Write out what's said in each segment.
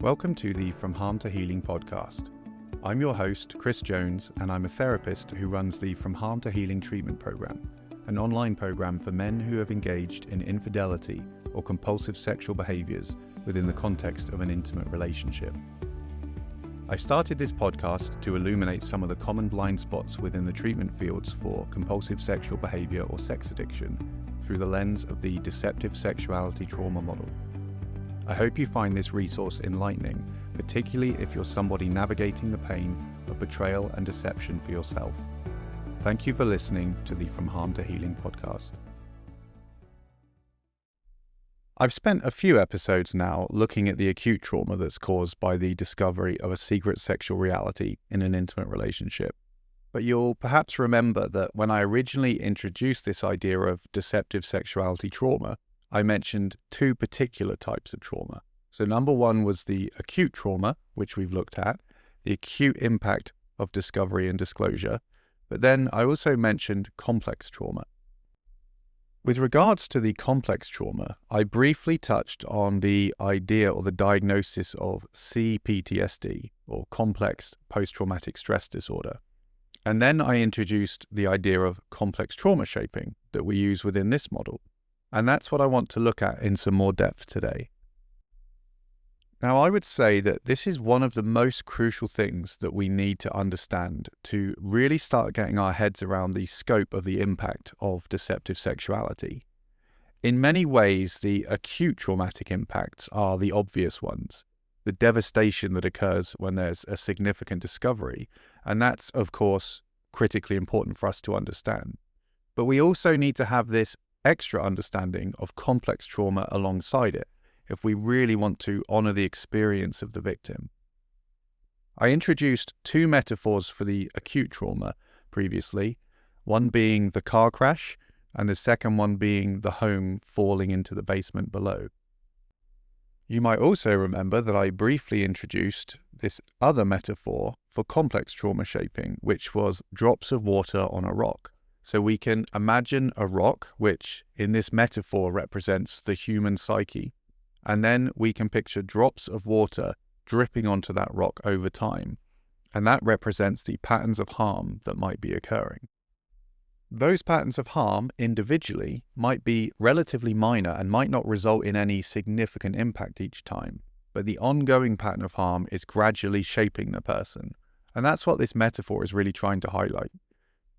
Welcome to the From Harm to Healing podcast. I'm your host, Chris Jones, and I'm a therapist who runs the From Harm to Healing treatment program, an online program for men who have engaged in infidelity or compulsive sexual behaviors within the context of an intimate relationship. I started this podcast to illuminate some of the common blind spots within the treatment fields for compulsive sexual behavior or sex addiction through the lens of the deceptive sexuality trauma model. I hope you find this resource enlightening, particularly if you're somebody navigating the pain of betrayal and deception for yourself. Thank you for listening to the From Harm to Healing podcast. I've spent a few episodes now looking at the acute trauma that's caused by the discovery of a secret sexual reality in an intimate relationship. But you'll perhaps remember that when I originally introduced this idea of deceptive sexuality trauma, I mentioned two particular types of trauma. So number one was the acute trauma, which we've looked at, the acute impact of discovery and disclosure. But then I also mentioned complex trauma. With regards to the complex trauma, I briefly touched on the idea or the diagnosis of CPTSD, or complex post-traumatic stress disorder. And then I introduced the idea of complex trauma shaping that we use within this model. And that's what I want to look at in some more depth today. Now, I would say that this is one of the most crucial things that we need to understand to really start getting our heads around the scope of the impact of deceptive sexuality. In many ways, the acute traumatic impacts are the obvious ones, the devastation that occurs when there's a significant discovery, and that's, of course, critically important for us to understand. But we also need to have this extra understanding of complex trauma alongside it, if we really want to honour the experience of the victim. I introduced two metaphors for the acute trauma previously, one being the car crash and the second one being the home falling into the basement below. You might also remember that I briefly introduced this other metaphor for complex trauma shaping, which was drops of water on a rock. So we can imagine a rock, which in this metaphor represents the human psyche, and then we can picture drops of water dripping onto that rock over time, and that represents the patterns of harm that might be occurring. Those patterns of harm individually might be relatively minor and might not result in any significant impact each time, but the ongoing pattern of harm is gradually shaping the person, and that's what this metaphor is really trying to highlight.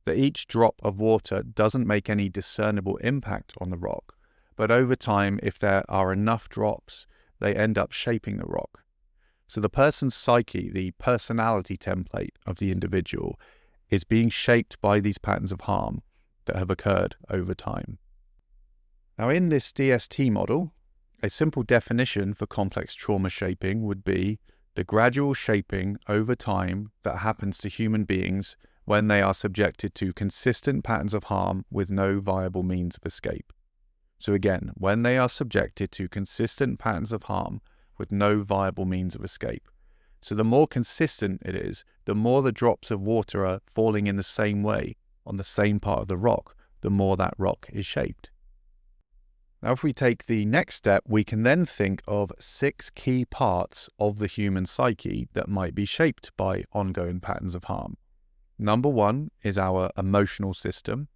That each drop of water doesn't make any discernible impact on the rock, but over time, if there are enough drops, they end up shaping the rock. So the person's psyche, the personality template of the individual, is being shaped by these patterns of harm that have occurred over time. Now, in this DST model, a simple definition for complex trauma shaping would be the gradual shaping over time that happens to human beings when they are subjected to consistent patterns of harm with no viable means of escape. So again, when they are subjected to consistent patterns of harm with no viable means of escape. So the more consistent it is, the more the drops of water are falling in the same way on the same part of the rock, the more that rock is shaped. Now, if we take the next step, we can then think of 6 key parts of the human psyche that might be shaped by ongoing patterns of harm. Number 1 is our emotional system.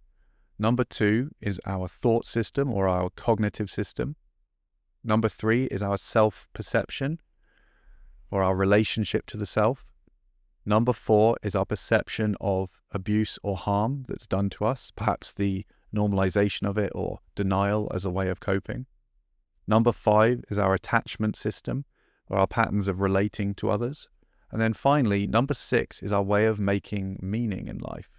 Number 2 is our thought system or our cognitive system. Number 3 is our self-perception or our relationship to the self. Number 4 is our perception of abuse or harm that's done to us, perhaps the normalization of it or denial as a way of coping. Number 5 is our attachment system or our patterns of relating to others. And then finally, number 6 is our way of making meaning in life.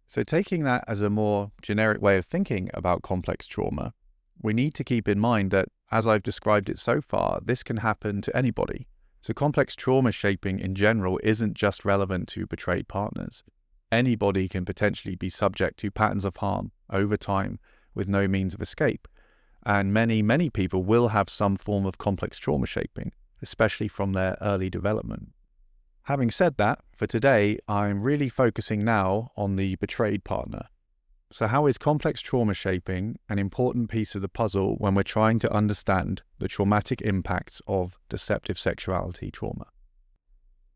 So taking that as a more generic way of thinking about complex trauma, we need to keep in mind that, as I've described it so far, this can happen to anybody. So complex trauma shaping in general isn't just relevant to betrayed partners. Anybody can potentially be subject to patterns of harm over time with no means of escape. And many people will have some form of complex trauma shaping, especially from their early development. Having said that, for today, I'm really focusing now on the betrayed partner. So how is complex trauma shaping an important piece of the puzzle when we're trying to understand the traumatic impacts of deceptive sexuality trauma?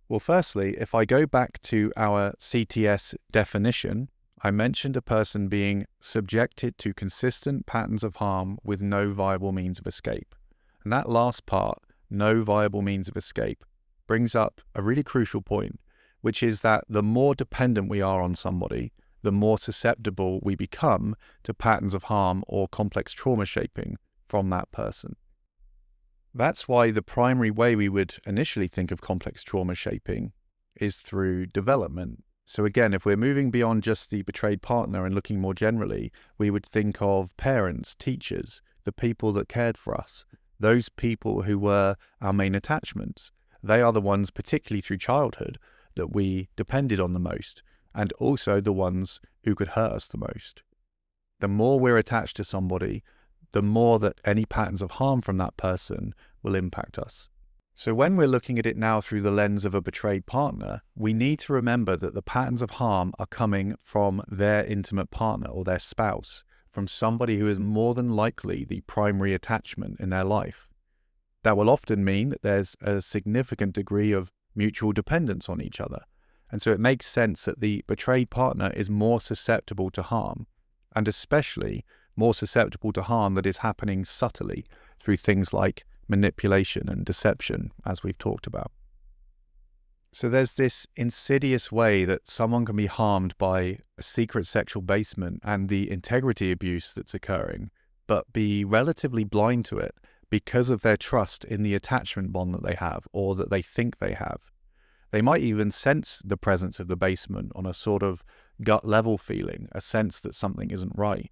Well, firstly, if I go back to our CTS definition, I mentioned a person being subjected to consistent patterns of harm with no viable means of escape. And that last part, no viable means of escape, brings up a really crucial point, which is that the more dependent we are on somebody, the more susceptible we become to patterns of harm or complex trauma shaping from that person. That's why the primary way we would initially think of complex trauma shaping is through development. So again, if we're moving beyond just the betrayed partner and looking more generally, we would think of parents, teachers, the people that cared for us, those people who were our main attachments. They are the ones, particularly through childhood, that we depended on the most, and also the ones who could hurt us the most. The more we're attached to somebody, the more that any patterns of harm from that person will impact us. So when we're looking at it now through the lens of a betrayed partner, we need to remember that the patterns of harm are coming from their intimate partner or their spouse, from somebody who is more than likely the primary attachment in their life. That will often mean that there's a significant degree of mutual dependence on each other. And so it makes sense that the betrayed partner is more susceptible to harm, and especially more susceptible to harm that is happening subtly through things like manipulation and deception, as we've talked about. So there's this insidious way that someone can be harmed by a secret sexual basement and the integrity abuse that's occurring, but be relatively blind to it because of their trust in the attachment bond that they have or that they think they have. They might even sense the presence of the basement on a sort of gut level feeling, a sense that something isn't right.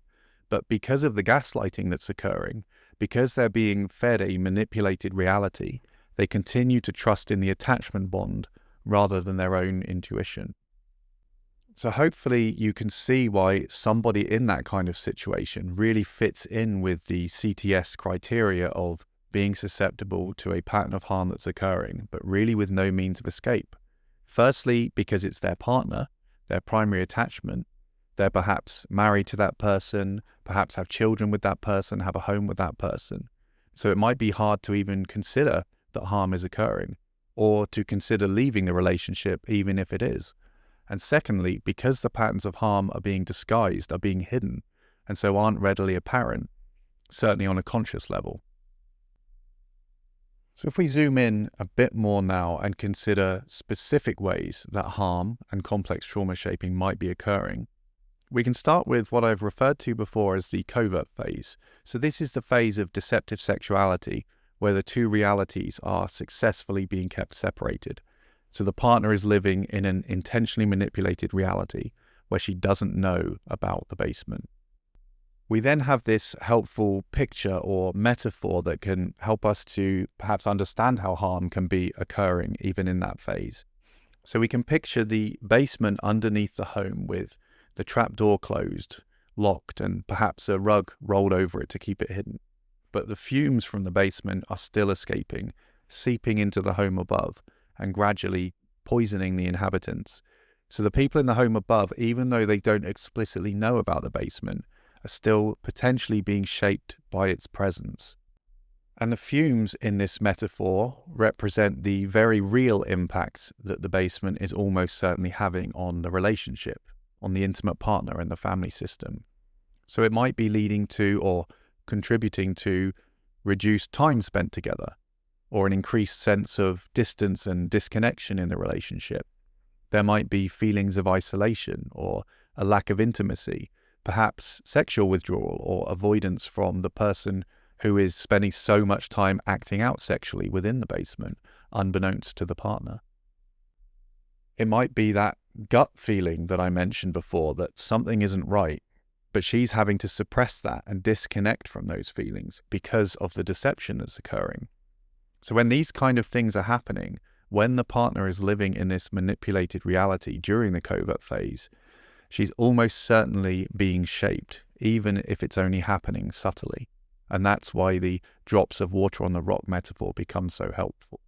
But because of the gaslighting that's occurring, because they're being fed a manipulated reality, they continue to trust in the attachment bond rather than their own intuition. So hopefully you can see why somebody in that kind of situation really fits in with the CTS criteria of being susceptible to a pattern of harm that's occurring, but really with no means of escape. Firstly, because it's their partner, their primary attachment. They're perhaps married to that person, perhaps have children with that person, have a home with that person. So it might be hard to even consider that harm is occurring, or to consider leaving the relationship even if it is. And secondly, because the patterns of harm are being disguised, are being hidden, and so aren't readily apparent, certainly on a conscious level. So if we zoom in a bit more now and consider specific ways that harm and complex trauma shaping might be occurring, we can start with what I've referred to before as the covert phase. So this is the phase of deceptive sexuality where the two realities are successfully being kept separated. So the partner is living in an intentionally manipulated reality where she doesn't know about the basement. We then have this helpful picture or metaphor that can help us to perhaps understand how harm can be occurring even in that phase. So we can picture the basement underneath the home with the trapdoor closed, locked, and perhaps a rug rolled over it to keep it hidden. But the fumes from the basement are still escaping, seeping into the home above, and gradually poisoning the inhabitants. So the people in the home above, even though they don't explicitly know about the basement, are still potentially being shaped by its presence. And the fumes in this metaphor represent the very real impacts that the basement is almost certainly having on the relationship, on the intimate partner and the family system. So it might be leading to or contributing to reduced time spent together, or an increased sense of distance and disconnection in the relationship. There might be feelings of isolation or a lack of intimacy, perhaps sexual withdrawal or avoidance from the person who is spending so much time acting out sexually within the basement, unbeknownst to the partner. It might be that gut feeling that I mentioned before, that something isn't right, but she's having to suppress that and disconnect from those feelings because of the deception that's occurring. So when these kind of things are happening, when the partner is living in this manipulated reality during the covert phase, she's almost certainly being shaped, even if it's only happening subtly. And that's why the drops of water on the rock metaphor becomes so helpful.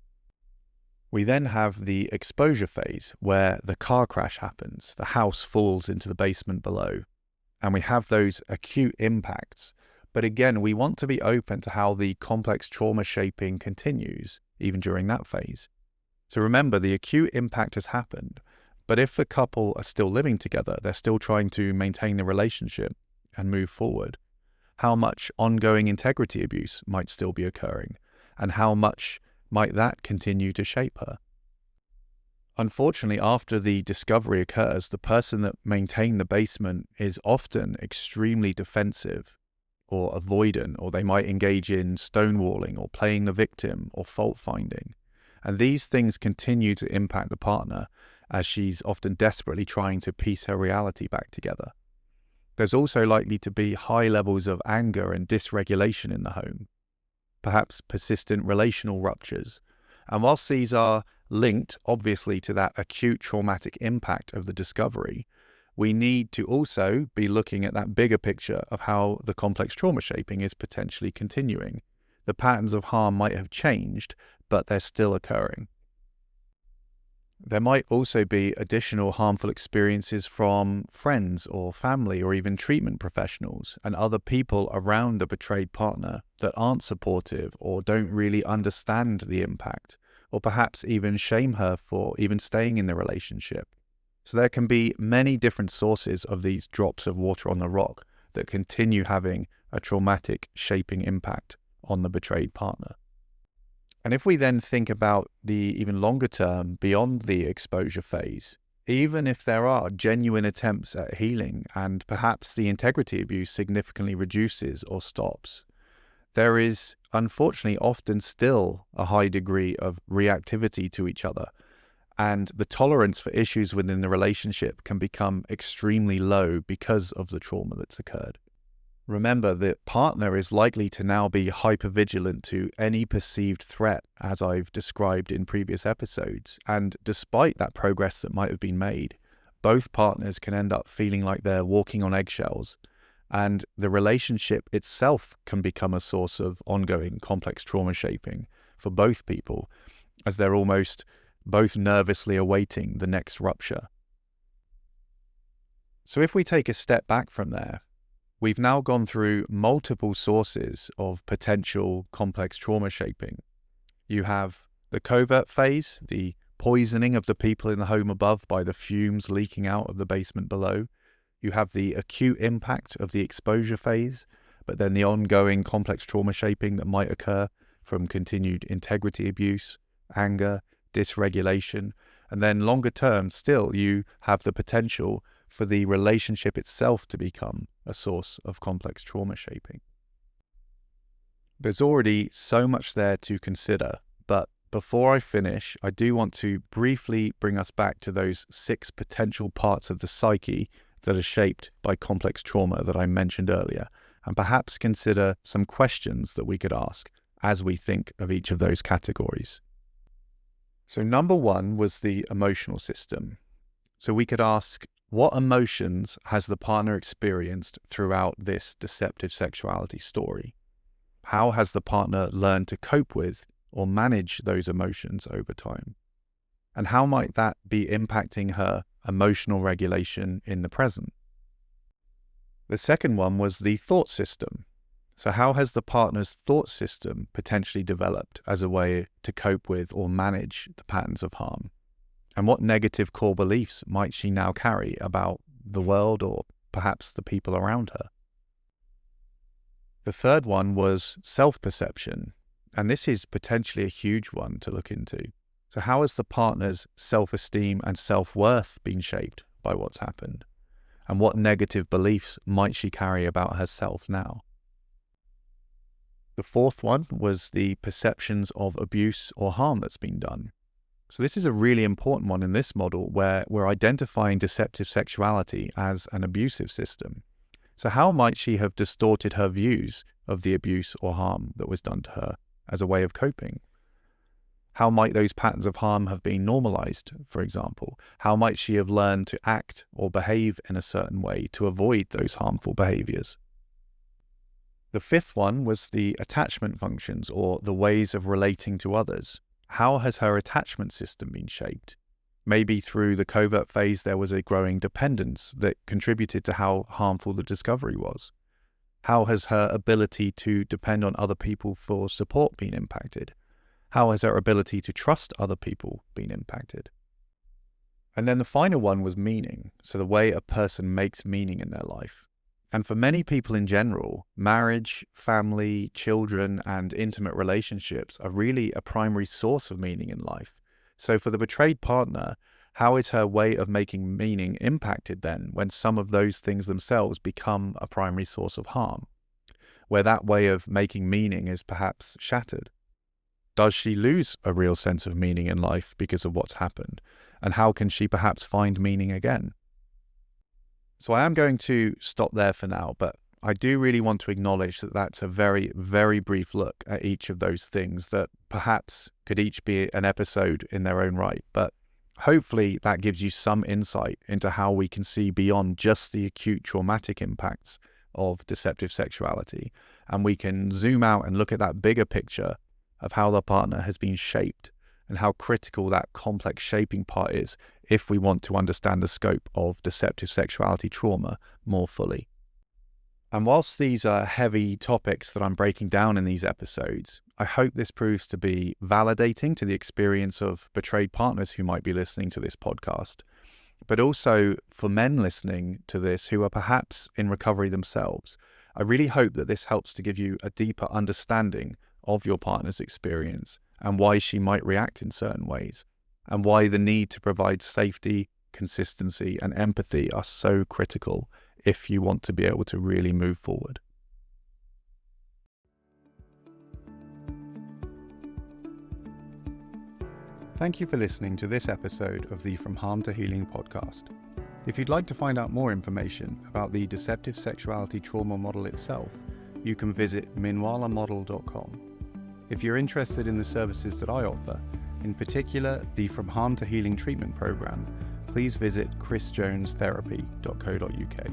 We then have the exposure phase, where the car crash happens, the house falls into the basement below, and we have those acute impacts. But again, we want to be open to how the complex trauma shaping continues, even during that phase. So remember, the acute impact has happened, but if the couple are still living together, they're still trying to maintain the relationship and move forward, how much ongoing integrity abuse might still be occurring, and how much might that continue to shape her? Unfortunately, after the discovery occurs, the person that maintained the basement is often extremely defensive or avoidant, or they might engage in stonewalling or playing the victim or fault finding. And these things continue to impact the partner as she's often desperately trying to piece her reality back together. There's also likely to be high levels of anger and dysregulation in the home, perhaps persistent relational ruptures. And whilst these are linked, obviously, to that acute traumatic impact of the discovery, we need to also be looking at that bigger picture of how the complex trauma shaping is potentially continuing. The patterns of harm might have changed, but they're still occurring. There might also be additional harmful experiences from friends or family or even treatment professionals and other people around the betrayed partner that aren't supportive or don't really understand the impact, or perhaps even shame her for even staying in the relationship. So there can be many different sources of these drops of water on the rock that continue having a traumatic shaping impact on the betrayed partner. And if we then think about the even longer term beyond the exposure phase, even if there are genuine attempts at healing and perhaps the integrity abuse significantly reduces or stops, there is unfortunately often still a high degree of reactivity to each other, and the tolerance for issues within the relationship can become extremely low because of the trauma that's occurred. Remember, the partner is likely to now be hypervigilant to any perceived threat, as I've described in previous episodes, and despite that progress that might have been made, both partners can end up feeling like they're walking on eggshells, and the relationship itself can become a source of ongoing complex trauma shaping for both people, as they're almost both nervously awaiting the next rupture. So if we take a step back from there, we've now gone through multiple sources of potential complex trauma shaping. You have the covert phase, the poisoning of the people in the home above by the fumes leaking out of the basement below. You have the acute impact of the exposure phase, but then the ongoing complex trauma shaping that might occur from continued integrity abuse, anger, dysregulation, and then longer term still you have the potential for the relationship itself to become a source of complex trauma shaping. There's already so much there to consider, but before I finish, I do want to briefly bring us back to those 6 potential parts of the psyche that are shaped by complex trauma that I mentioned earlier, and perhaps consider some questions that we could ask as we think of each of those categories. So number 1 was the emotional system. So we could ask, what emotions has the partner experienced throughout this deceptive sexuality story? How has the partner learned to cope with or manage those emotions over time? And how might that be impacting her emotional regulation in the present? The second one was the thought system. So how has the partner's thought system potentially developed as a way to cope with or manage the patterns of harm? And what negative core beliefs might she now carry about the world or perhaps the people around her? The third one was self-perception, and this is potentially a huge one to look into. So how has the partner's self-esteem and self-worth been shaped by what's happened? And what negative beliefs might she carry about herself now? The fourth one was the perceptions of abuse or harm that's been done. So this is a really important one in this model where we're identifying deceptive sexuality as an abusive system. So how might she have distorted her views of the abuse or harm that was done to her as a way of coping? How might those patterns of harm have been normalized, for example? How might she have learned to act or behave in a certain way to avoid those harmful behaviors? The fifth one was the attachment functions, or the ways of relating to others. How has her attachment system been shaped? Maybe through the covert phase, there was a growing dependence that contributed to how harmful the discovery was. How has her ability to depend on other people for support been impacted? How has her ability to trust other people been impacted? And then the final one was meaning, so the way a person makes meaning in their life. And for many people in general, marriage, family, children, and intimate relationships are really a primary source of meaning in life. So for the betrayed partner, how is her way of making meaning impacted then when some of those things themselves become a primary source of harm, where that way of making meaning is perhaps shattered? Does she lose a real sense of meaning in life because of what's happened? And how can she perhaps find meaning again? So I am going to stop there for now, but I do really want to acknowledge that that's a very, very brief look at each of those things that perhaps could each be an episode in their own right. But hopefully that gives you some insight into how we can see beyond just the acute traumatic impacts of deceptive sexuality. And we can zoom out and look at that bigger picture of how the partner has been shaped and how critical that complex shaping part is if we want to understand the scope of deceptive sexuality trauma more fully. And whilst these are heavy topics that I'm breaking down in these episodes, I hope this proves to be validating to the experience of betrayed partners who might be listening to this podcast, but also for men listening to this who are perhaps in recovery themselves. I really hope that this helps to give you a deeper understanding of your partner's experience and why she might react in certain ways, and why the need to provide safety, consistency, and empathy are so critical if you want to be able to really move forward. Thank you for listening to this episode of the From Harm to Healing podcast. If you'd like to find out more information about the deceptive sexuality trauma model itself, you can visit minwalamodel.com. If you're interested in the services that I offer, in particular the From Harm to Healing treatment program, please visit chrisjonestherapy.co.uk.